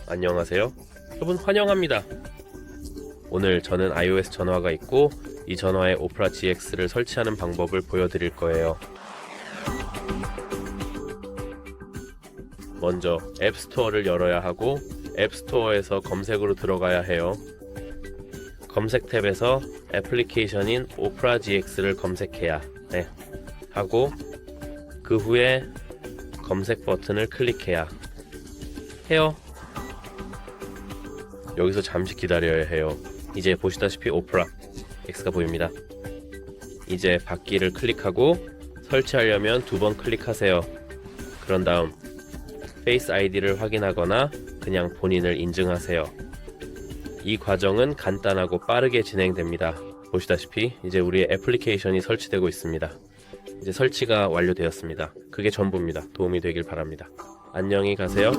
안녕하세요. 여러분 환영합니다. 오늘 저는 iOS 전화가 있고 이 전화에 Opera GX를 설치하는 방법을 보여드릴 거예요. 먼저 앱 스토어를 열어야 하고 앱 스토어에서 검색으로 들어가야 해요. 검색 탭에서 애플리케이션인 Opera GX를 검색해야 하고 그 후에 검색 버튼을 클릭해야 해요. 여기서 잠시 기다려야 해요. 이제 보시다시피 Opera GX가 보입니다. 이제 받기를 클릭하고 설치하려면 2번 클릭하세요. 그런 다음 페이스 아이디를 확인하거나 그냥 본인을 인증하세요. 이 과정은 간단하고 빠르게 진행됩니다. 보시다시피 이제 우리의 애플리케이션이 설치되고 있습니다. 이제 설치가 완료되었습니다. 그게 전부입니다. 도움이 되길 바랍니다. 안녕히 가세요.